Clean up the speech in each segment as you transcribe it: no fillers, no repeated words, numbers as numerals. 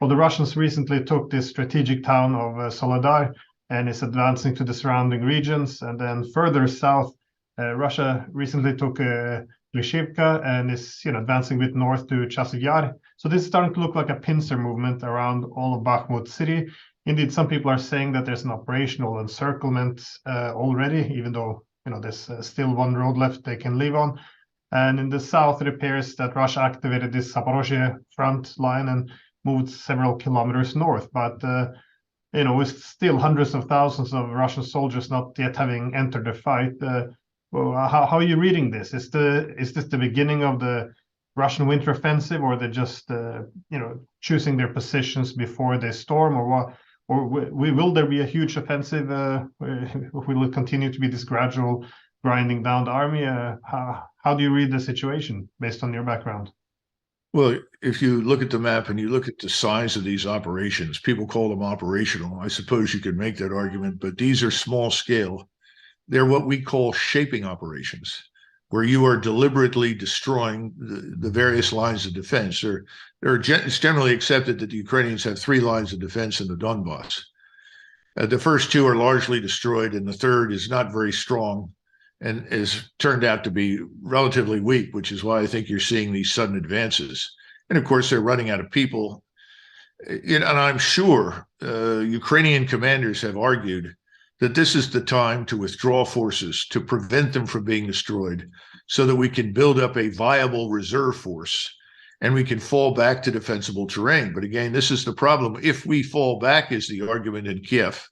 Well, the Russians recently took this strategic town of Soledar and is advancing to the surrounding regions. And then further south, Russia recently took Lyshivka and is advancing a bit north to Chasiv Yar. So this is starting to look like a pincer movement around all of Bakhmut city. Indeed, some people are saying that there's an operational encirclement already, even though there's still one road left they can leave on. And in the south, it appears that Russia activated this Zaporozhye front line and moved several kilometers north. But with still hundreds of thousands of Russian soldiers not yet having entered the fight. Well, how are you reading this? Is this the beginning of the Russian winter offensive, or they're just choosing their positions before they storm, or what? Or will there be a huge offensive? Will it continue to be this gradual grinding down the army? How do you read the situation based on your background? Well, if you look at the map and you look at the size of these operations, people call them operational. I suppose you could make that argument, but these are small scale. They're what we call shaping operations, where you are deliberately destroying the various lines of defense. It's generally accepted that the Ukrainians have 3 lines of defense in the Donbass. The first 2 are largely destroyed, and the third is not very strong and has turned out to be relatively weak, which is why I think you're seeing these sudden advances. And of course, they're running out of people. And I'm sure Ukrainian commanders have argued that this is the time to withdraw forces to prevent them from being destroyed so that we can build up a viable reserve force and we can fall back to defensible terrain. But again, this is the problem. If we fall back, is the argument in Kiev,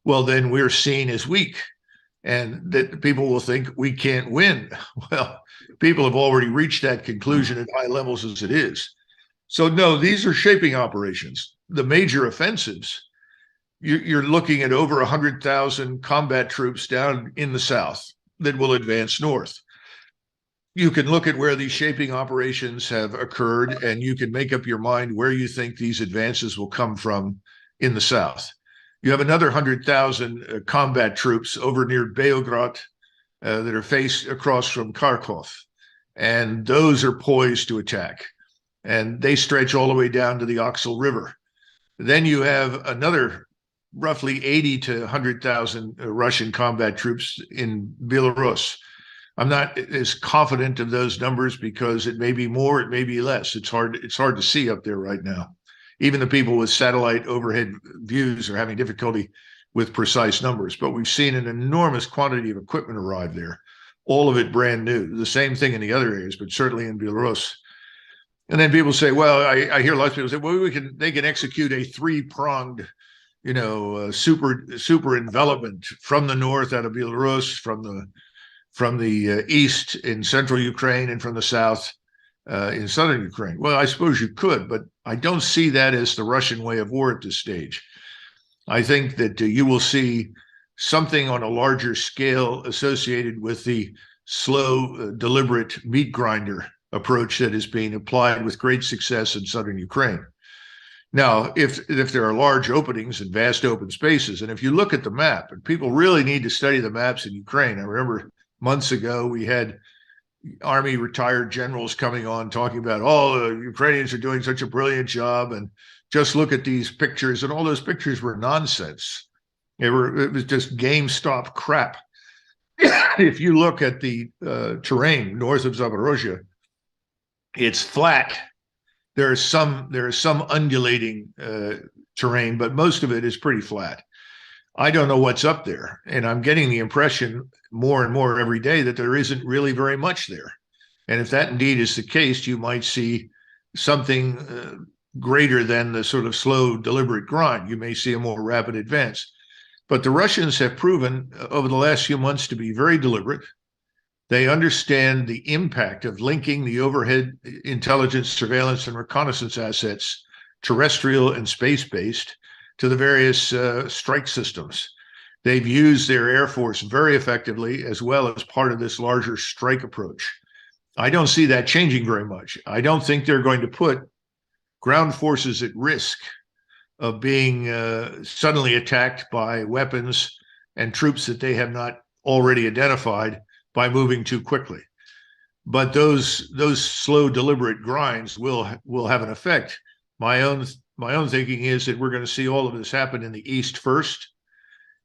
well, then we're seen as weak and that people will think we can't win. Well, people have already reached that conclusion at high levels as it is. So no, these are shaping operations. The major offensives, you're looking at over 100,000 combat troops down in the south that will advance north. You can look at where these shaping operations have occurred, and you can make up your mind where you think these advances will come from in the south. You have another 100,000 combat troops over near Beograd that are faced across from Kharkov, and those are poised to attack. And they stretch all the way down to the Oxal River. Then you have another roughly 80 to 100,000 Russian combat troops in Belarus. I'm not as confident of those numbers because it may be more, it may be less. It's hard to see up there right now. Even the people with satellite overhead views are having difficulty with precise numbers, but we've seen an enormous quantity of equipment arrive there, all of it brand new. The same thing in the other areas, but certainly in Belarus. And then people say, well, I hear lots of people say, well, they can execute a 3-pronged super envelopment from the north out of Belarus, from the east in central Ukraine, and from the south in southern Ukraine. Well, I suppose you could, but I don't see that as the Russian way of war at this stage. I think that you will see something on a larger scale associated with the slow, deliberate meat grinder approach that is being applied with great success in southern Ukraine. Now, if there are large openings and vast open spaces, and if you look at the map, and people really need to study the maps in Ukraine. I remember months ago we had Army retired generals coming on talking about, the Ukrainians are doing such a brilliant job, and just look at these pictures, and all those pictures were nonsense. It was just GameStop crap. If you look at the terrain north of Zaporozhye, it's flat. There is some undulating terrain, but most of it is pretty flat. I don't know what's up there, and I'm getting the impression more and more every day that there isn't really very much there. And if that indeed is the case, you might see something greater than the sort of slow, deliberate grind. You may see a more rapid advance. But the Russians have proven over the last few months to be very deliberate. They understand the impact of linking the overhead intelligence, surveillance, and reconnaissance assets, terrestrial and space-based, to the various strike systems. They've used their Air Force very effectively, as well as part of this larger strike approach. I don't see that changing very much. I don't think they're going to put ground forces at risk of being suddenly attacked by weapons and troops that they have not already identified by moving too quickly. But those slow, deliberate grinds will have an effect. My own My own thinking is that we're going to see all of this happen in the East first.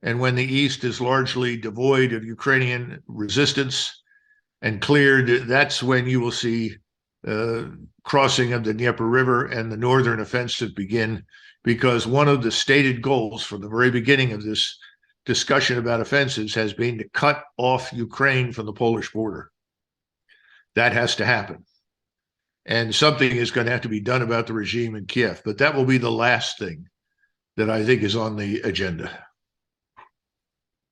And when the East is largely devoid of Ukrainian resistance and cleared, that's when you will see crossing of the Dnieper River and the northern offensive begin, because one of the stated goals from the very beginning of this discussion about offensives has been to cut off Ukraine from the Polish border. That has to happen. And something is going to have to be done about the regime in Kiev, but that will be the last thing that I think is on the agenda.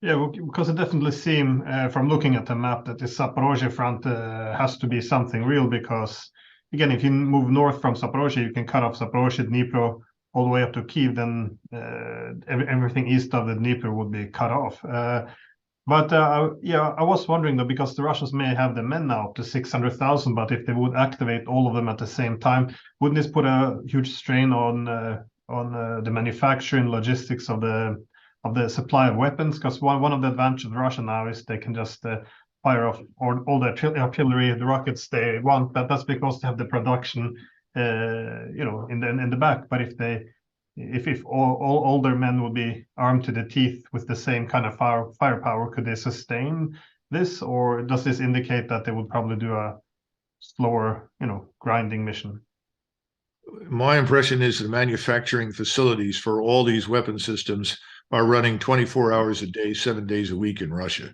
Yeah, well, because it definitely seems from looking at the map that the Zaporozhye front has to be something real, because again, if you move north from Zaporozhye, you can cut off Zaporozhye, Dnipro, all the way up to Kyiv, then everything east of the Dnieper would be cut off. Yeah, I was wondering though, because the Russians may have the men now up to 600,000, but if they would activate all of them at the same time, wouldn't this put a huge strain on the manufacturing logistics of the supply of weapons? Because one of the advantages of Russia now is they can just fire off all the artillery, the rockets they want, but that's because they have the production, in the back. But if all their men would be armed to the teeth with the same kind of firepower, could they sustain this, or does this indicate that they would probably do a slower, grinding mission? My impression is the manufacturing facilities for all these weapon systems are running 24 hours a day, 7 days a week in Russia.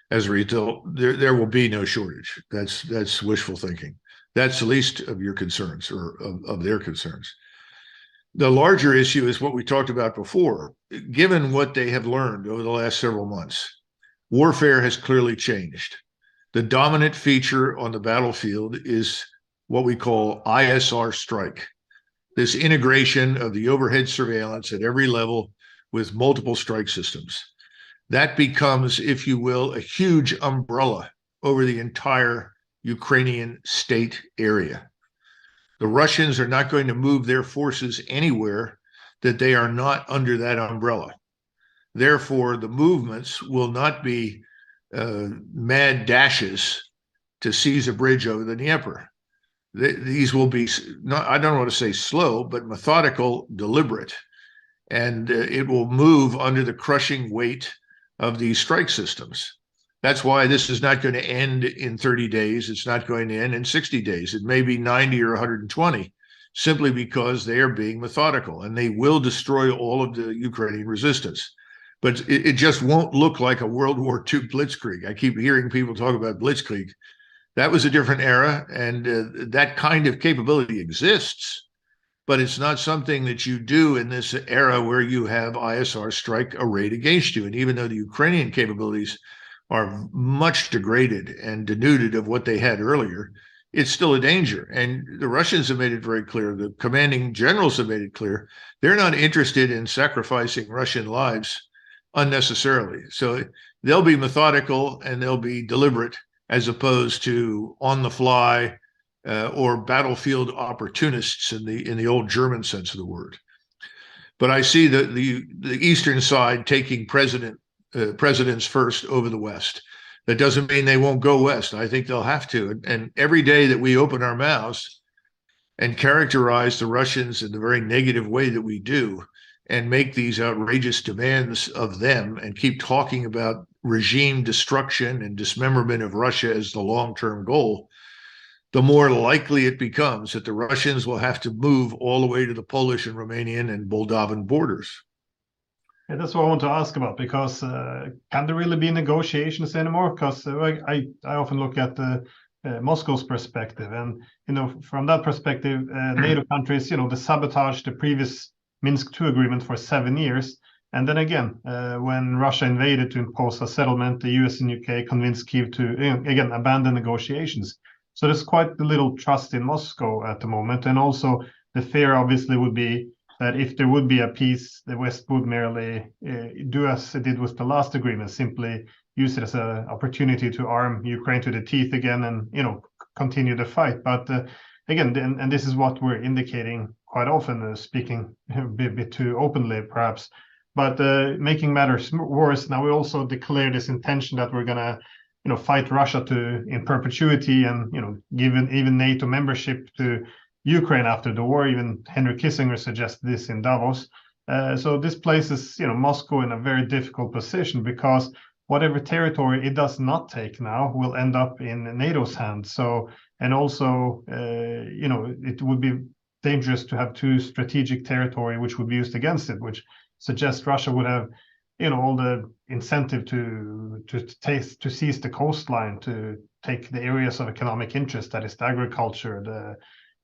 As a result, there will be no shortage. That's wishful thinking. That's the least of your concerns, or of their concerns. The larger issue is what we talked about before. Given what they have learned over the last several months, warfare has clearly changed. The dominant feature on the battlefield is what we call ISR strike. This integration of the overhead surveillance at every level with multiple strike systems. That becomes, if you will, a huge umbrella over the entire Ukrainian state area. The Russians are not going to move their forces anywhere that they are not under that umbrella. Therefore, the movements will not be mad dashes to seize a bridge over the Dnieper. These will be, I don't want to say slow, but methodical, deliberate. And it will move under the crushing weight of these strike systems. That's why this is not going to end in 30 days. It's not going to end in 60 days. It may be 90 or 120, simply because they are being methodical, and they will destroy all of the Ukrainian resistance. But it just won't look like a World War II blitzkrieg. I keep hearing people talk about blitzkrieg. That was a different era, and that kind of capability exists, but it's not something that you do in this era where you have ISR strike arrayed against you. And even though the Ukrainian capabilities are much degraded and denuded of what they had earlier, it's still a danger. And the Russians have made it very clear, the commanding generals have made it clear, they're not interested in sacrificing Russian lives unnecessarily. So they'll be methodical and they'll be deliberate, as opposed to on the fly or battlefield opportunists in the old German sense of the word. But I see the eastern side taking presidents first over the West. That doesn't mean they won't go west. I think they'll have to. And every day that we open our mouths and characterize the Russians in the very negative way that we do, and make these outrageous demands of them, and keep talking about regime destruction and dismemberment of Russia as the long-term goal, the more likely it becomes that the Russians will have to move all the way to the Polish and Romanian and Moldovan borders. Yeah, that's what I want to ask about, because can there really be negotiations anymore? Because I often look at Moscow's perspective, and from that perspective, NATO countries, they sabotaged the previous Minsk II agreement for 7 years, and then again, when Russia invaded to impose a settlement, the US and UK convinced Kyiv to again abandon negotiations. So there's quite a little trust in Moscow at the moment, and also the fear obviously would be that if there would be a peace, the West would merely do as it did with the last agreement, simply use it as an opportunity to arm Ukraine to the teeth again, and continue the fight. But again, and this is what we're indicating quite often, speaking a bit too openly, perhaps. But making matters worse, now we also declare this intention that we're gonna, fight Russia in perpetuity, and given even NATO membership to Ukraine after the war. Even Henry Kissinger suggested this in Davos. So this places, Moscow in a very difficult position, because whatever territory it does not take now will end up in NATO's hands. So, and also, it would be dangerous to have two strategic territory which would be used against it, which suggests Russia would have, all the incentive to seize the coastline, to take the areas of economic interest, that is the agriculture,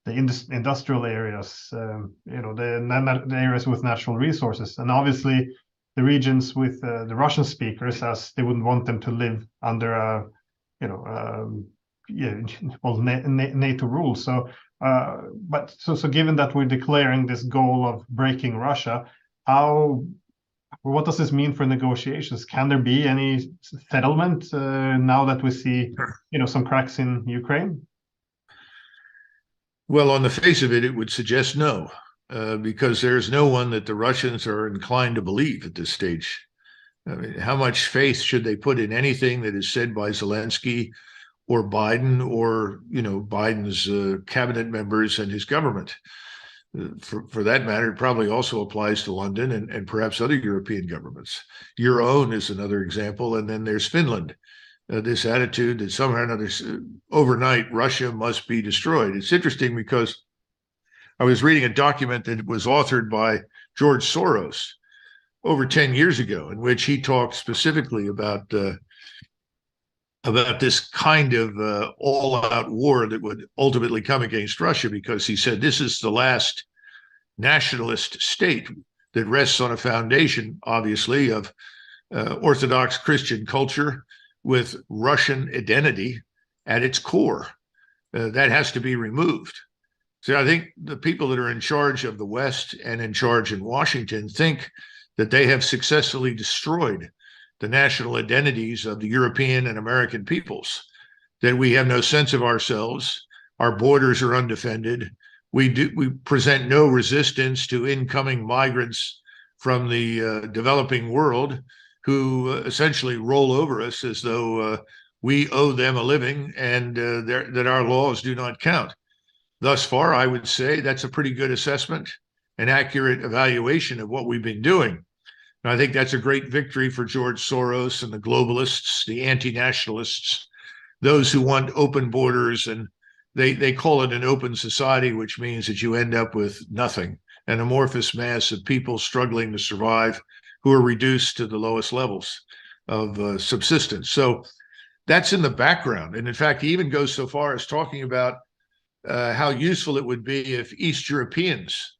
the industrial areas, the areas with natural resources, and obviously the regions with the Russian speakers, as they wouldn't want them to live under a, NATO rules. So, so given that we're declaring this goal of breaking Russia, what does this mean for negotiations? Can there be any settlement now that we see, some cracks in Ukraine? Well, on the face of it, it would suggest no, because there's no one that the Russians are inclined to believe at this stage. I mean, how much faith should they put in anything that is said by Zelensky or Biden, or Biden's cabinet members and his government? For that matter, it probably also applies to London and perhaps other European governments. Your own is another example, and then there's Finland. This attitude that somehow or another, overnight, Russia must be destroyed. It's interesting because I was reading a document that was authored by George Soros over 10 years ago, in which he talked specifically about this kind of all-out war that would ultimately come against Russia, because he said this is the last nationalist state that rests on a foundation, obviously, of Orthodox Christian culture with Russian identity at its core. That has to be removed. So I think the people that are in charge of the West and in charge in Washington think that they have successfully destroyed the national identities of the European and American peoples, that we have no sense of ourselves, our borders are undefended, we present no resistance to incoming migrants from the developing world, who essentially roll over us as though we owe them a living, and that our laws do not count. Thus far, I would say that's a pretty good assessment, an accurate evaluation of what we've been doing. And I think that's a great victory for George Soros and the globalists, the anti-nationalists, those who want open borders, and they call it an open society, which means that you end up with nothing, an amorphous mass of people struggling to survive, who are reduced to the lowest levels of subsistence. So that's in the background. And in fact, he even goes so far as talking about how useful it would be if East Europeans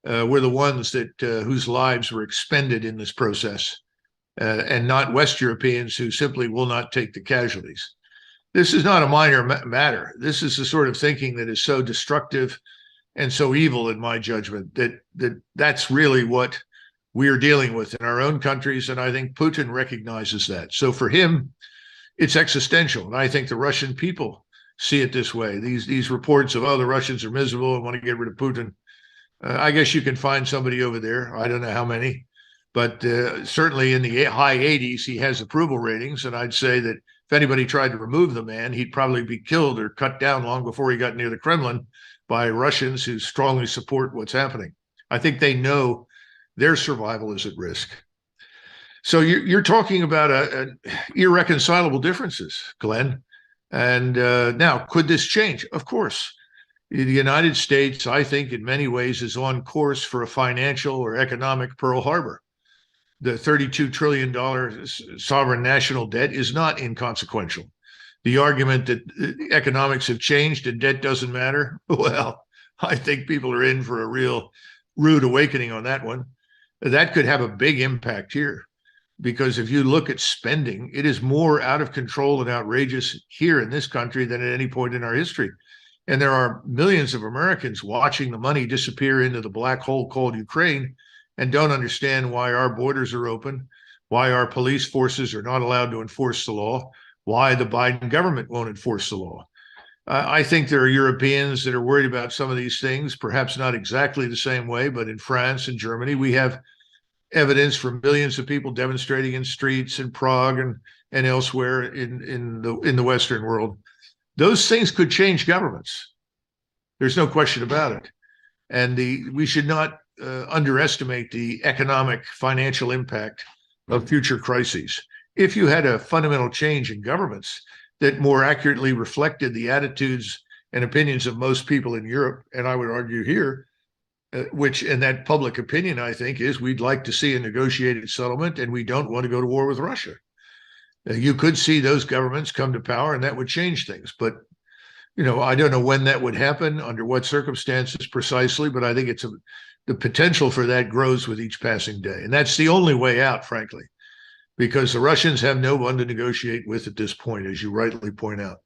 were the ones that whose lives were expended in this process, and not West Europeans who simply will not take the casualties. This is not a minor matter. This is the sort of thinking that is so destructive and so evil, in my judgment, that's really what we're dealing with in our own countries. And I think Putin recognizes that. So for him, it's existential. And I think the Russian people see it this way. These reports of, the Russians are miserable and want to get rid of Putin. I guess you can find somebody over there. I don't know how many, but certainly in the high 80s, he has approval ratings. And I'd say that if anybody tried to remove the man, he'd probably be killed or cut down long before he got near the Kremlin by Russians who strongly support what's happening. I think they know their survival is at risk. So you're talking about irreconcilable differences, Glenn. And now, could this change? Of course. The United States, I think, in many ways is on course for a financial or economic Pearl Harbor. The $32 trillion sovereign national debt is not inconsequential. The argument that economics have changed and debt doesn't matter, well, I think people are in for a real rude awakening on that one. That could have a big impact here, because if you look at spending, it is more out of control and outrageous here in this country than at any point in our history. And there are millions of Americans watching the money disappear into the black hole called Ukraine and don't understand why our borders are open, why our police forces are not allowed to enforce the law, why the Biden government won't enforce the law. I think there are Europeans that are worried about some of these things, perhaps not exactly the same way, but in France and Germany, we have evidence from millions of people demonstrating in streets in Prague and elsewhere in the Western world. Those things could change governments. There's no question about it. And we should not underestimate the economic financial impact of future crises. If you had a fundamental change in governments that more accurately reflected the attitudes and opinions of most people in Europe, and I would argue here, which in that public opinion, I think, is we'd like to see a negotiated settlement and we don't want to go to war with Russia. You could see those governments come to power and that would change things. But, I don't know when that would happen, under what circumstances precisely, but I think the potential for that grows with each passing day. And that's the only way out, frankly, because the Russians have no one to negotiate with at this point, as you rightly point out.